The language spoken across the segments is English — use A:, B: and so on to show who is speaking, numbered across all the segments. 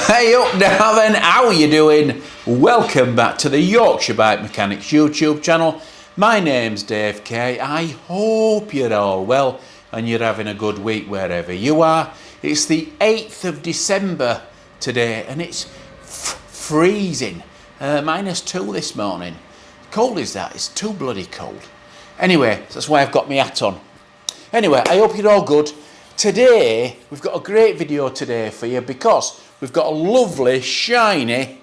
A: Hey up now then, how are you doing? Welcome back to the Yorkshire Bike Mechanic's YouTube channel. My name's Dave K. I hope you're all well and you're having a good week wherever you are. It's the 8th of December today and it's freezing. -2 this morning. Cold is that? It's too bloody cold. Anyway, that's why I've got my hat on. Anyway, I hope you're all good. Today, we've got a great video today for you because we've got a lovely, shiny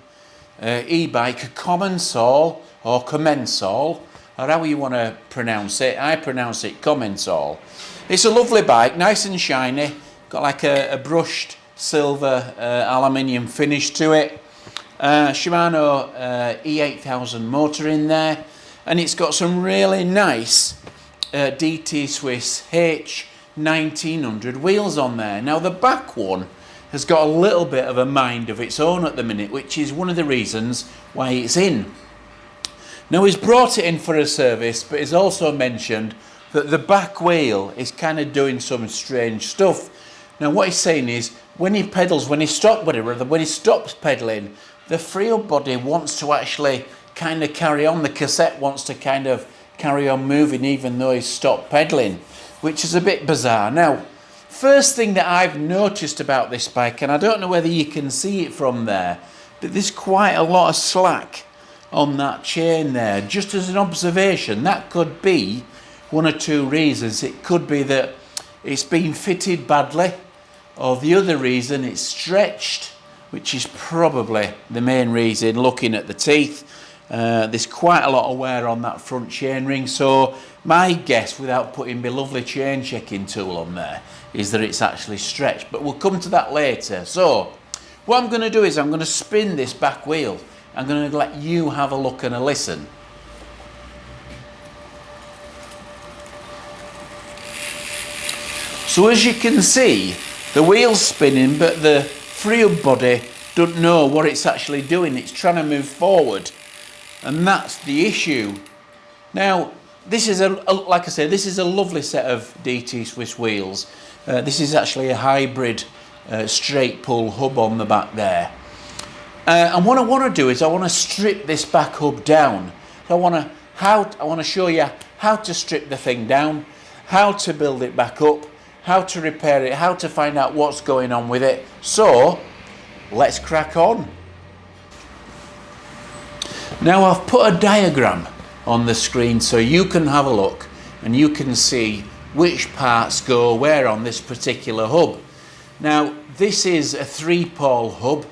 A: e-bike, Commensal or Commensal, or how you want to pronounce it. I pronounce it Commensal. It's a lovely bike, nice and shiny, got like a brushed silver aluminium finish to it. Shimano E1900 motor in there, and it's got some really nice DT Swiss H1900 wheels on there. Now the back one has got a little bit of a mind of its own at the minute, which is one of the reasons why it's in. Now he's brought it in for a service, but he's also mentioned that the back wheel is kind of doing some strange stuff. Now what he's saying is when he pedals, when he stops pedaling, the freehub body wants to actually kind of carry on. The cassette wants to kind of carry on moving even though he's stopped pedaling, which is a bit bizarre. Now, first thing that I've noticed about this bike, and I don't know whether you can see it from there, but there's quite a lot of slack on that chain there. Just as an observation, that could be one or two reasons. It could be that it's been fitted badly, or the other reason it's stretched, which is probably the main reason. Looking at the teeth, there's quite a lot of wear on that front chain ring, so my guess, without putting my lovely chain checking tool on there, is that it's actually stretched, but we'll come to that later. So what I'm going to do is I'm going to spin this back wheel. I'm going to let you have a look and a listen. So as you can see, the wheel's spinning, but the freehub body doesn't know what it's actually doing. It's trying to move forward, and that's the issue. Now, this is like I say, this is a lovely set of DT Swiss wheels. This is actually a hybrid straight pull hub on the back there. And what I want to do is I want to strip this back hub down. So I want to show you how to strip the thing down, how to build it back up, how to repair it, how to find out what's going on with it. So let's crack on. Now I've put a diagram on the screen so you can have a look and you can see which parts go where on this particular hub. Now this is a 3-pole hub.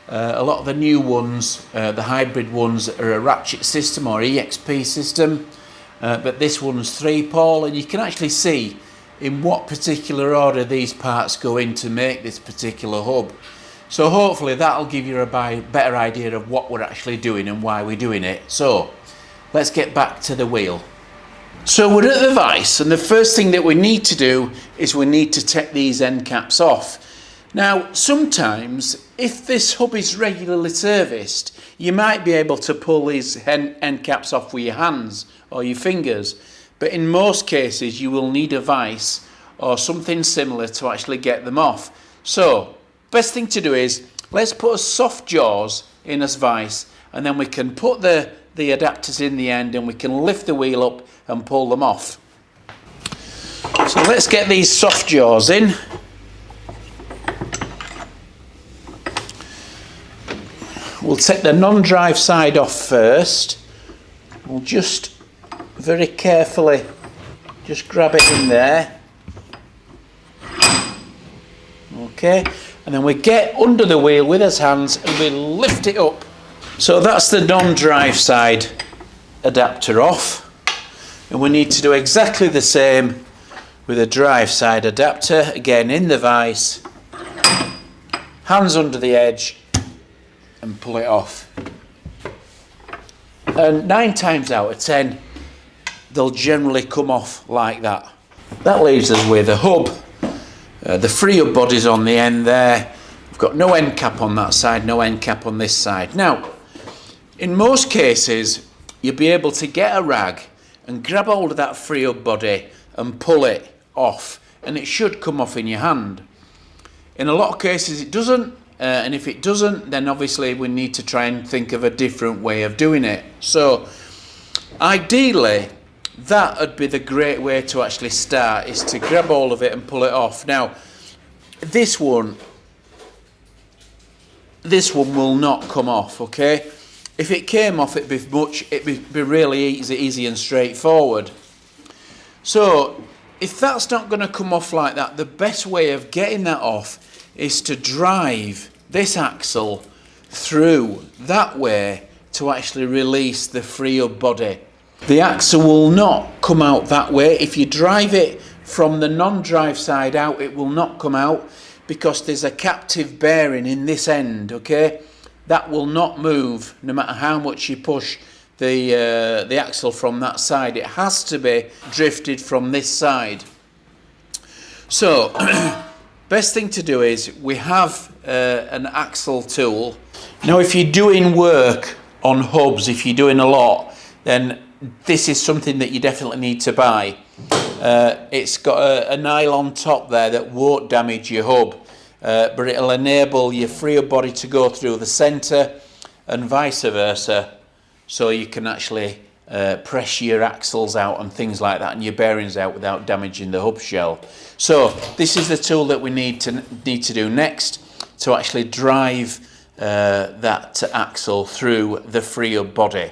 A: A lot of the new ones, the hybrid ones, are a ratchet system or EXP system, but this one's 3-pole, and you can actually see in what particular order these parts go in to make this particular hub. So hopefully that'll give you a better idea of what we're actually doing and why we're doing it. So let's get back to the wheel. So we're at the vise, and the first thing that we need to do is we need to take these end caps off. Now sometimes if this hub is regularly serviced, you might be able to pull these end caps off with your hands or your fingers, but in most cases you will need a vise or something similar to actually get them off. So best thing to do is let's put a soft jaws in this vise, and then we can put the adapters in the end and we can lift the wheel up and pull them off. So let's get these soft jaws in. We'll take the non-drive side off first. We'll just very carefully just grab it in there. Okay, and then we get under the wheel with his hands and we lift it up. So that's the non-drive side adapter off, and we need to do exactly the same with the drive side adapter. Again, in the vise, hands under the edge and pull it off. And 9 times out of 10 they'll generally come off like that. That leaves us with a hub. The freehub body's on the end there. We've got no end cap on that side, no end cap on this side. Now, in most cases, you'll be able to get a rag and grab hold of that freehub body and pull it off, and it should come off in your hand. In a lot of cases it doesn't, and if it doesn't, then obviously we need to try and think of a different way of doing it. So ideally, that would be the great way to actually start, is to grab all of it and pull it off. Now this one will not come off, okay? If it came off, it'd be really easy and straightforward. So if that's not going to come off like that, the best way of getting that off is to drive this axle through that way to actually release the freehub body. The axle will not come out that way. If you drive it from the non-drive side out, it will not come out, because there's a captive bearing in this end, okay? That will not move no matter how much you push the axle from that side. It has to be drifted from this side. So best thing to do is, we have an axle tool. Now if you're doing work on hubs, if you're doing a lot, then this is something that you definitely need to buy. It's got a nylon top there that won't damage your hub, but it'll enable your freehub body to go through the centre and vice versa, so you can actually press your axles out and things like that, and your bearings out without damaging the hub shell. So this is the tool that we need to do next to actually drive that axle through the freehub body.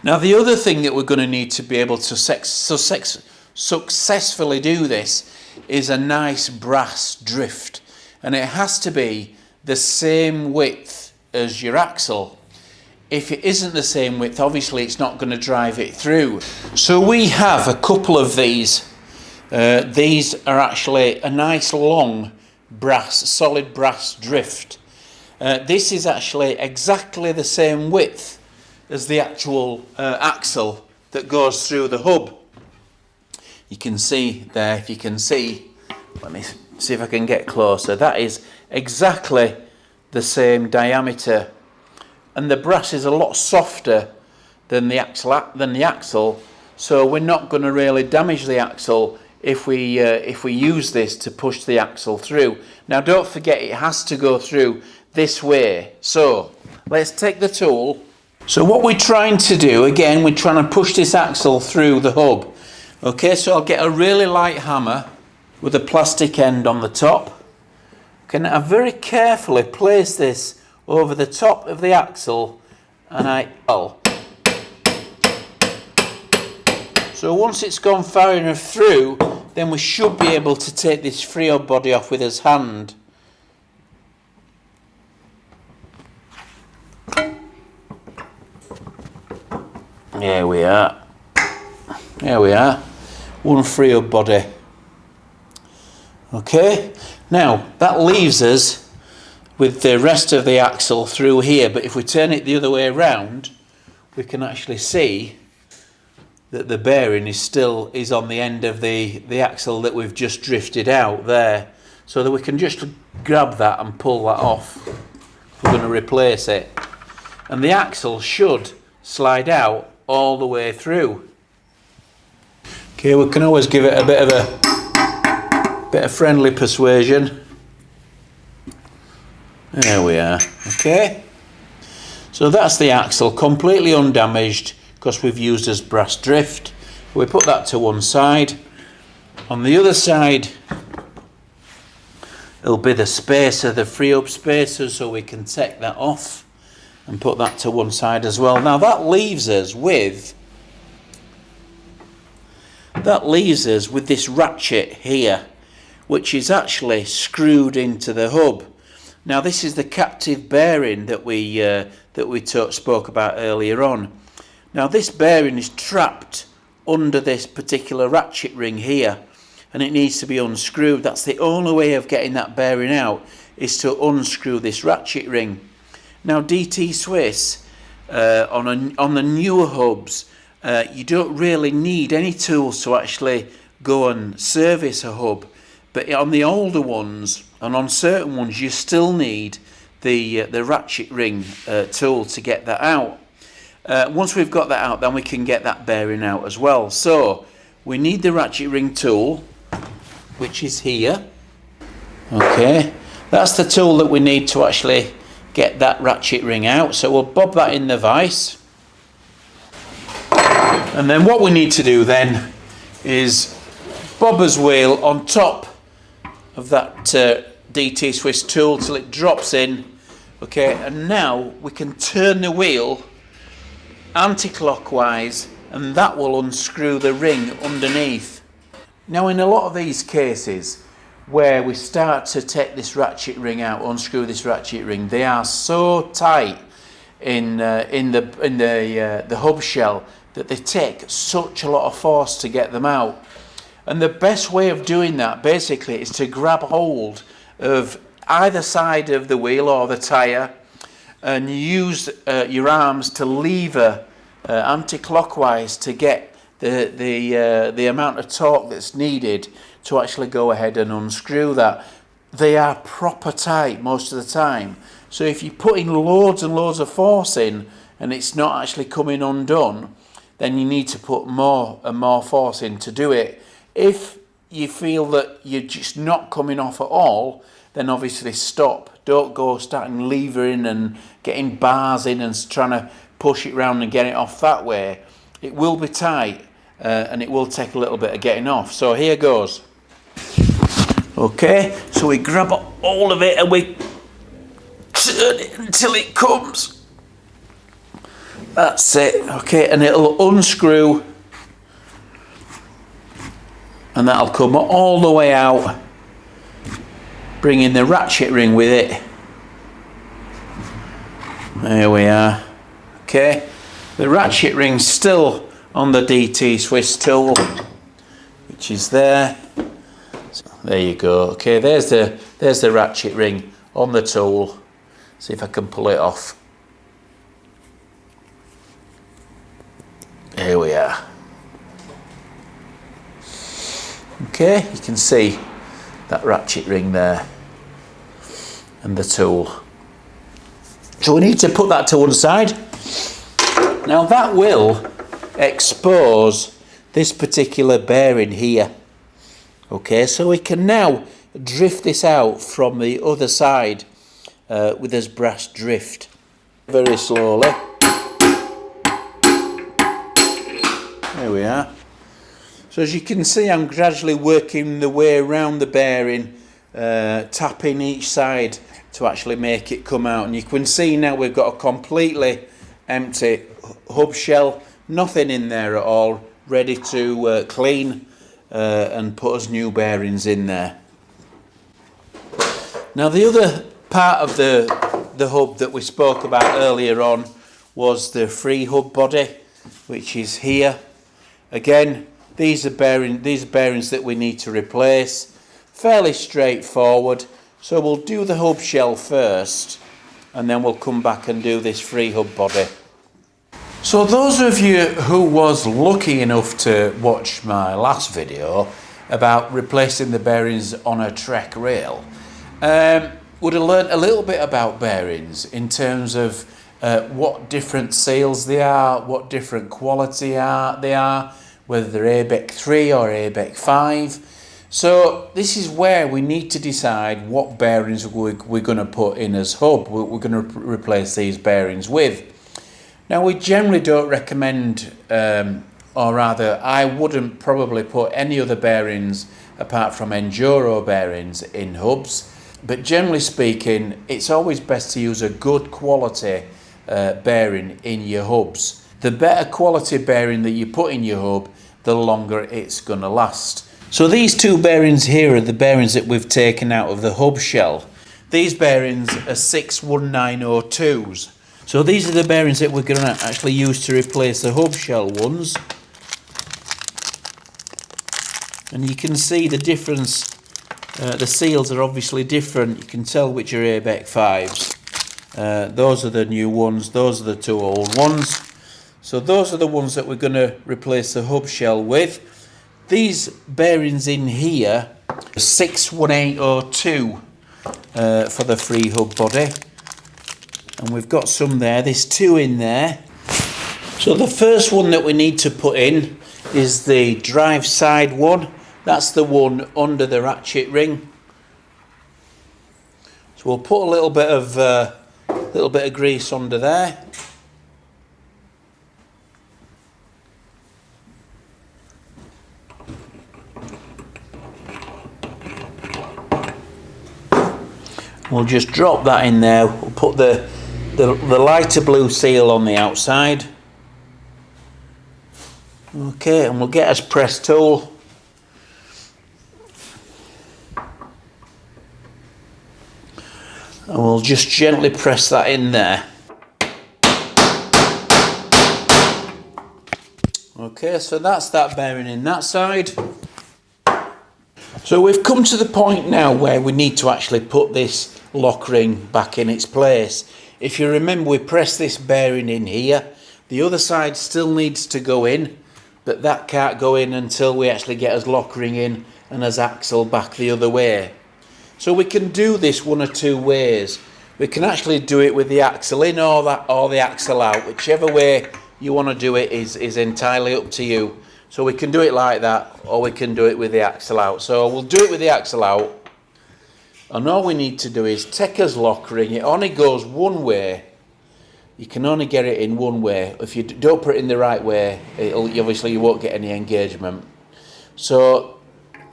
A: Now the other thing that we're going to need to be able to successfully do this is a nice brass drift, and it has to be the same width as your axle. If it isn't the same width, obviously it's not going to drive it through. So we have a couple of these. These are actually a nice long solid brass drift. This is actually exactly the same width as the actual axle that goes through the hub. You can see there, if you can see, let me see if I can get closer, that is exactly the same diameter, and the brass is a lot softer than the axle, so we're not going to really damage the axle if we use this to push the axle through. Now don't forget, it has to go through this way. So let's take the tool. So what we're trying to do, again, we're trying to push this axle through the hub. Okay, so I'll get a really light hammer with a plastic end on the top. Okay, now I very carefully place this over the top of the axle, and so once it's gone far enough through, then we should be able to take this freehub body off with his hand. There we are. There we are. One freehub body. Okay, now that leaves us with the rest of the axle through here, but if we turn it the other way around, we can actually see that the bearing is on the end of the axle that we've just drifted out there, so that we can just grab that and pull that off if we're going to replace it, and the axle should slide out all the way through. Okay, we can always give it a bit of friendly persuasion. There we are. Okay, so that's the axle, completely undamaged because we've used as brass drift. We put that to one side. On the other side, it'll be the spacer, the freehub spacer, so we can take that off and put that to one side as well. Now that leaves us with this ratchet here, which is actually screwed into the hub. Now this is the captive bearing that we spoke about earlier on. Now this bearing is trapped under this particular ratchet ring here, and it needs to be unscrewed. That's the only way of getting that bearing out, is to unscrew this ratchet ring. Now DT Swiss, on the newer hubs, you don't really need any tools to actually go and service a hub, but on the older ones and on certain ones you still need the ratchet ring tool to get that out. Once we've got that out, then we can get that bearing out as well. So we need the ratchet ring tool, which is here. Okay, That's the tool that we need to actually get that ratchet ring out. So we'll bob that in the vise. And then what we need to do then is bobber's wheel on top of that DT Swiss tool till it drops in. Okay, and now we can turn the wheel anti-clockwise and that will unscrew the ring underneath. Now in a lot of these cases where we start to take this ratchet ring out, unscrew this ratchet ring, they are so tight in the hub shell that they take such a lot of force to get them out. And the best way of doing that basically is to grab hold of either side of the wheel or the tyre and use your arms to lever anti-clockwise to get the amount of torque that's needed to actually go ahead and unscrew that. They are proper tight most of the time, so if you're putting loads and loads of force in and it's not actually coming undone, then you need to put more and more force in to do it. If you feel that you're just not coming off at all, then obviously stop. Don't go starting levering and getting bars in and trying to push it round and get it off that way. It will be tight and it will take a little bit of getting off. So here goes. Okay, so we grab all of it and we turn it until it comes. That's it. Okay, and it'll unscrew and that'll come all the way out, bringing the ratchet ring with it. There we are. Okay, the ratchet ring's still on the DT Swiss tool, which is there. So there you go. Okay, there's the ratchet ring on the tool. See if I can pull it off. Here we are. Okay, you can see that ratchet ring there and the tool. So we need to put that to one side. Now that will expose this particular bearing here. Okay, so we can now drift this out from the other side with this brass drift. Very slowly. There we are. So as you can see, I'm gradually working the way around the bearing, tapping each side to actually make it come out. And you can see now we've got a completely empty hub shell, nothing in there at all, ready to clean and put us new bearings in there. Now the other part of the hub that we spoke about earlier on was the free hub body, which is here. Again, these are bearings that we need to replace. Fairly straightforward. So we'll do the hub shell first and then we'll come back and do this free hub body. So those of you who was lucky enough to watch my last video about replacing the bearings on a Trek rail would have learnt a little bit about bearings in terms of what different seals they are, what different quality they are, whether they're ABEC 3 or ABEC 5. So this is where we need to decide what bearings we're going to put in as hub, we're going to replace these bearings with. Now we generally don't recommend, or rather I wouldn't probably put any other bearings apart from enduro bearings in hubs, but generally speaking it's always best to use a good quality bearing in your hubs. The better quality bearing that you put in your hub, the longer it's going to last. So these two bearings here are the bearings that we've taken out of the hub shell. These bearings are 61902s. So these are the bearings that we're going to actually use to replace the hub shell ones. And you can see the difference. The seals are obviously different. You can tell which are ABEC 5s. Those are the new ones. Those are the two old ones. So those are the ones that we're going to replace the hub shell with. These bearings in here are 61802 for the free hub body. And we've got some there. There's two in there. So the first one that we need to put in is the drive side one. That's the one under the ratchet ring. So we'll put a little bit of grease under there. We'll just drop that in there. We'll put the lighter blue seal on the outside. Okay, and we'll get us press tool. And we'll just gently press that in there. Okay, so that's that bearing in that side. So we've come to the point now where we need to actually put this lock ring back in its place. If you remember, we pressed this bearing in here. The other side still needs to go in, but that can't go in until we actually get us lock ring in and us axle back the other way. So we can do this one or two ways. We can actually do it with the axle in or the axle out. Whichever way you want to do it is entirely up to you. So we can do it like that, or we can do it with the axle out. So we'll do it with the axle out. And all we need to do is take us lock ring. It only goes one way. You can only get it in one way. If you don't put it in the right way, obviously you won't get any engagement. So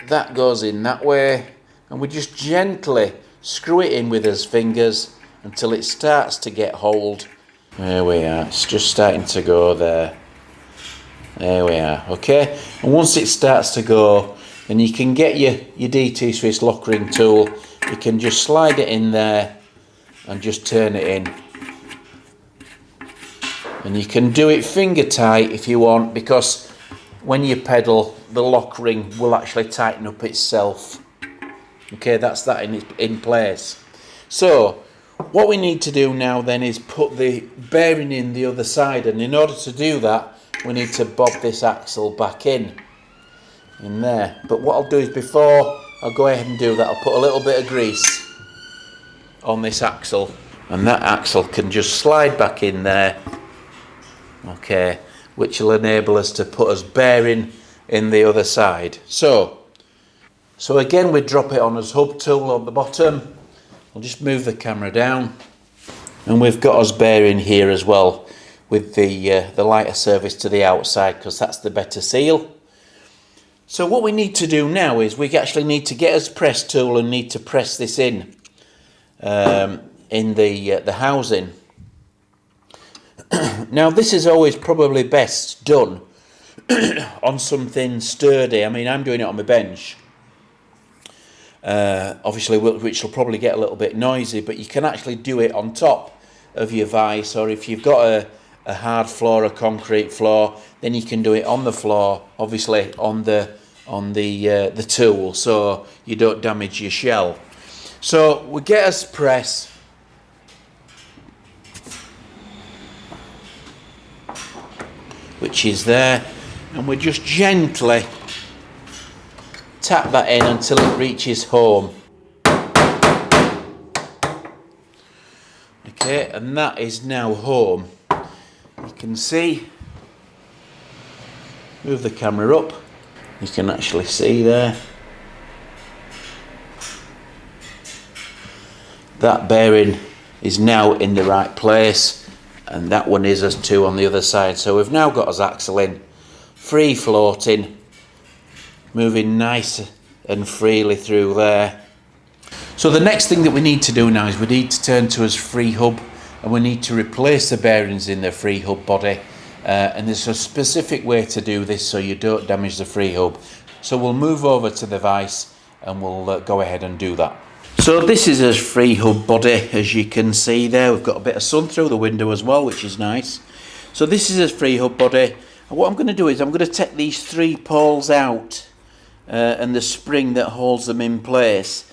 A: that goes in that way. And we just gently screw it in with his fingers until it starts to get hold. There we are, it's just starting to go there. There we are, okay? And once it starts to go, then you can get your DT Swiss lock ring tool. You can just slide it in there and just turn it in. And you can do it finger tight if you want, because when you pedal, the lock ring will actually tighten up itself. Okay, that's that in place. So what we need to do now then is put the bearing in the other side, and in order to do that we need to bob this axle back in there. But what I'll do is, before I'll go ahead and do that, I'll put a little bit of grease on this axle, and that axle can just slide back in there, okay, which will enable us to put us bearing in the other side. So again, we drop it on as hub tool on the bottom. I'll just move the camera down, and we've got us bearing here as well with the lighter surface to the outside, because that's the better seal. So what we need to do now is we actually need to get us press tool and need to press this in the housing. Now this is always probably best done on something sturdy. I mean, I'm doing it on my bench. Obviously, which will probably get a little bit noisy, but you can actually do it on top of your vise, or if you've got a hard floor, a concrete floor, then you can do it on the floor, obviously on the tool, so you don't damage your shell. So we get us press, which is there, and we just gently tap that in until it reaches home. Okay, and that is now home. You can see, move the camera up, you can actually see there. That bearing is now in the right place, and that one is as too on the other side. So we've now got us axle in, free floating, moving nice and freely through there. So the next thing that we need to do now is we need to turn to us free hub, and we need to replace the bearings in the free hub body, and there's a specific way to do this so you don't damage the free hub. So we'll move over to the vise and we'll go ahead and do that. So this is a free hub body, as you can see there. We've got a bit of sun through the window as well, which is nice. So this is a free hub body, and what I'm going to do is I'm going to take these three poles out and the spring that holds them in place.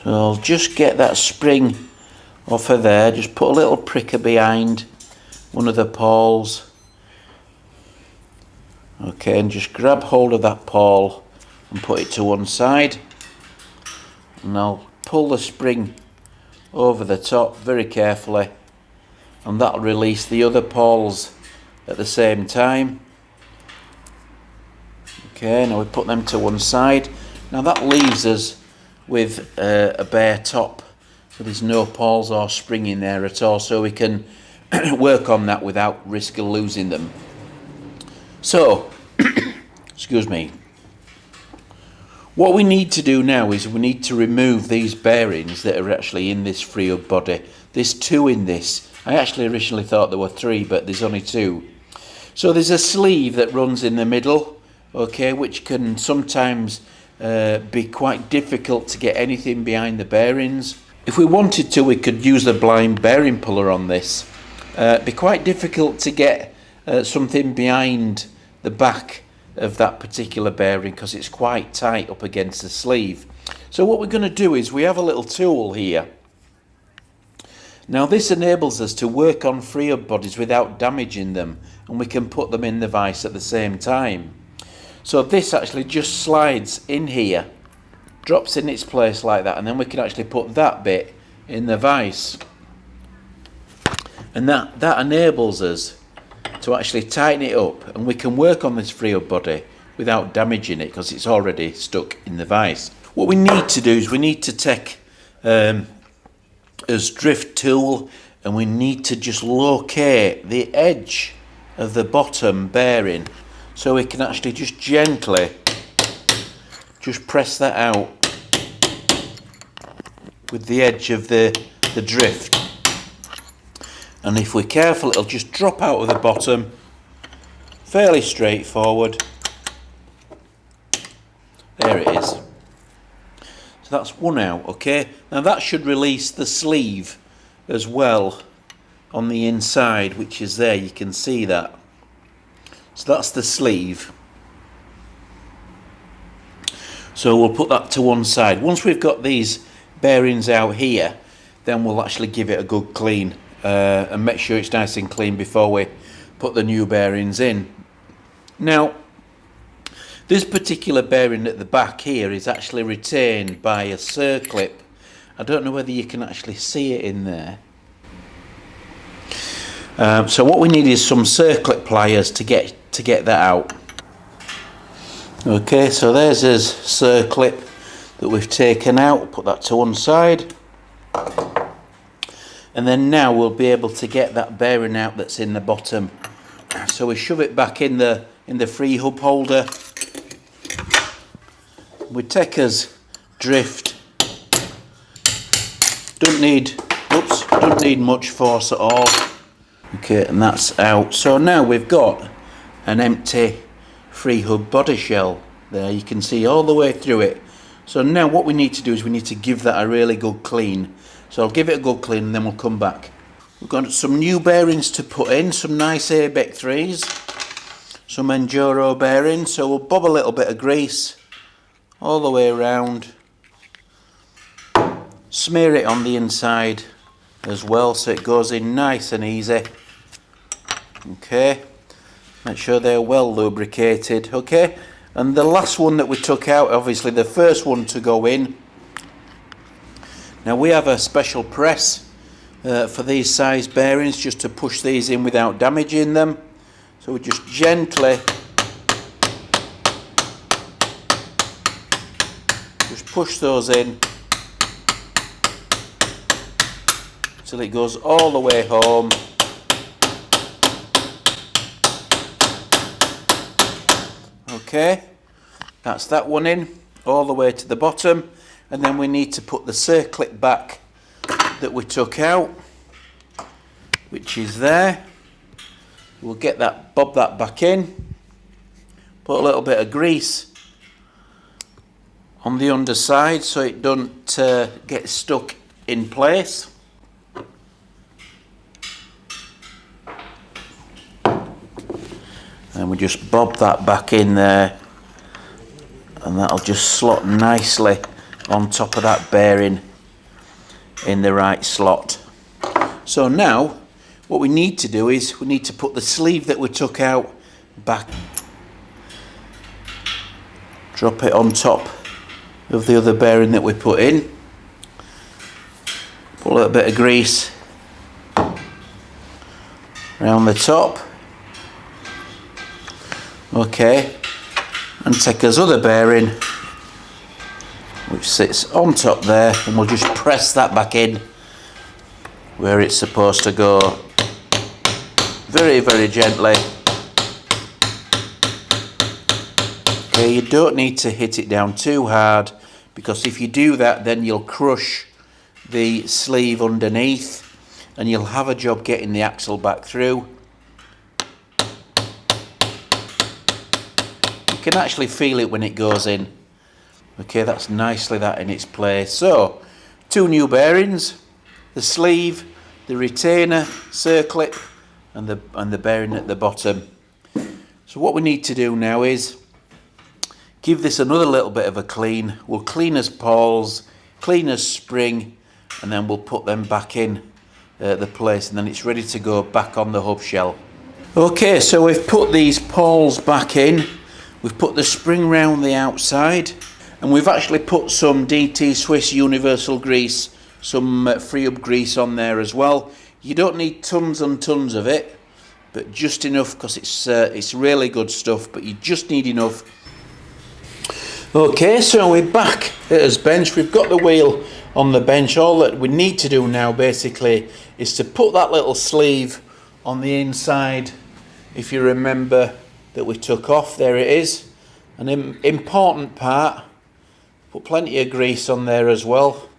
A: So I'll just get that spring off of there, just put a little pricker behind one of the poles. Okay, and just grab hold of that pole and put it to one side, and I'll pull the spring over the top very carefully, and that'll release the other poles at the same time. Okay, now we put them to one side. Now that leaves us with a bare top so there's no pawls or spring in there at all, so we can work on that without risk of losing them. So excuse me, what we need to do now is we need to remove these bearings that are actually in this freehub body. There's 2 in this. I actually originally thought there were 3, but there's only 2. So there's a sleeve that runs in the middle, okay, which can sometimes be quite difficult to get anything behind the bearings. If we wanted to, we could use the blind bearing puller on this. It'd be quite difficult to get something behind the back of that particular bearing because it's quite tight up against the sleeve. So what we're going to do is we have a little tool here. Now this enables us to work on freehub bodies without damaging them, and we can put them in the vise at the same time. So this actually just slides in here, drops in its place like that, and then we can actually put that bit in the vise. And that enables us to actually tighten it up, and we can work on this freehub body without damaging it because it's already stuck in the vise. What we need to do is we need to take as drift tool, and we need to just locate the edge of the bottom bearing, so we can actually just gently just press that out with the edge of the drift. And if we're careful, it'll just drop out of the bottom, fairly straightforward. There it is. So that's one out, okay? Now that should release the sleeve as well on the inside, which is there, you can see that. So that's the sleeve. So we'll put that to one side. Once we've got these bearings out here, then we'll actually give it a good clean and make sure it's nice and clean before we put the new bearings in. Now, this particular bearing at the back here is actually retained by a circlip. I don't know whether you can actually see it in there. So what we need is some circlip pliers to get that out. Okay, so there's his circlip that we've taken out. Put that to one side. And then now we'll be able to get that bearing out that's in the bottom. So we shove it back in the freehub holder. We take us drift. Don't need much force at all. Okay, and that's out. So now we've got an empty freehub body shell there. You can see all the way through it. So now what we need to do is we need to give that a really good clean. So I'll give it a good clean and then we'll come back. We've got some new bearings to put in, some nice ABEC 3s, some Enduro bearings. So we'll bob a little bit of grease all the way around. Smear it on the inside as well so it goes in nice and easy. Okay, make sure they're well lubricated. Okay, and the last one that we took out, obviously the first one to go in. Now we have a special press for these size bearings just to push these in without damaging them. So we just gently just push those in till it goes all the way home. Okay, that's that one in all the way to the bottom, and then we need to put the circlip back that we took out, which is there. We'll get that, bob that back in, put a little bit of grease on the underside so it don't get stuck in place. And we just bob that back in there, and that'll just slot nicely on top of that bearing in the right slot. So now what we need to do is we need to put the sleeve that we took out back, drop it on top of the other bearing that we put in, put a little bit of grease around the top. Okay, and take his other bearing which sits on top there, and we'll just press that back in where it's supposed to go, very, very gently. Okay, you don't need to hit it down too hard, because if you do that, then you'll crush the sleeve underneath and you'll have a job getting the axle back through. You can actually feel it when it goes in. Okay, that's nicely that in its place. So, 2 new bearings, the sleeve, the retainer, circlip, and the bearing at the bottom. So what we need to do now is give this another little bit of a clean. We'll clean as pawls, clean as spring, and then we'll put them back in the place, and then it's ready to go back on the hub shell. Okay, so we've put these pawls back in, we've put the spring round the outside, and we've actually put some DT Swiss Universal grease, some freehub grease on there as well. You don't need tons and tons of it, but just enough, because it's really good stuff, but you just need enough. Okay, so we're back at his bench. We've got the wheel on the bench. All that we need to do now basically is to put that little sleeve on the inside, if you remember, that we took off. There it is. An important part. Put plenty of grease on there as well.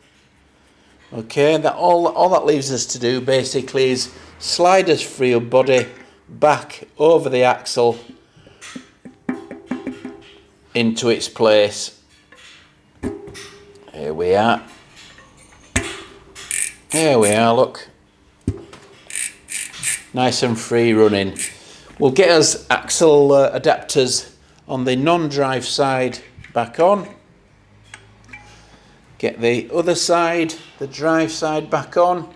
A: Okay, that all that leaves us to do basically is slide this freehub body back over the axle into its place. Here we are. Here we are, look. Nice and free running. We'll get us axle adapters on the non-drive side back on. Get the other side, the drive side, back on.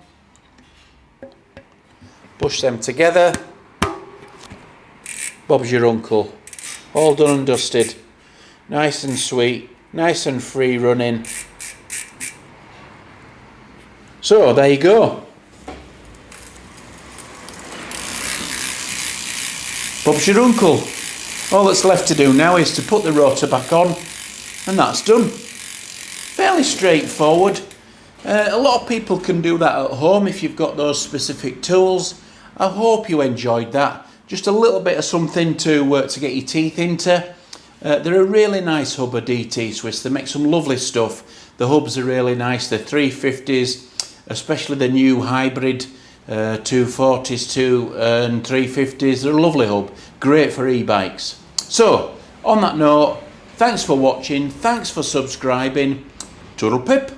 A: Push them together. Bob's your uncle. All done and dusted. Nice and sweet, nice and free running. So there you go. Bob's your uncle. All that's left to do now is to put the rotor back on, and that's done. Fairly straightforward. A lot of people can do that at home if you've got those specific tools. I hope you enjoyed that. Just a little bit of something to get your teeth into. They're a really nice hub of DT Swiss. They make some lovely stuff. The hubs are really nice. The 350s, especially the new hybrid 240s too, and 350s. They're a lovely hub. Great for e-bikes. So, on that note, thanks for watching. Thanks for subscribing. Toodle pip.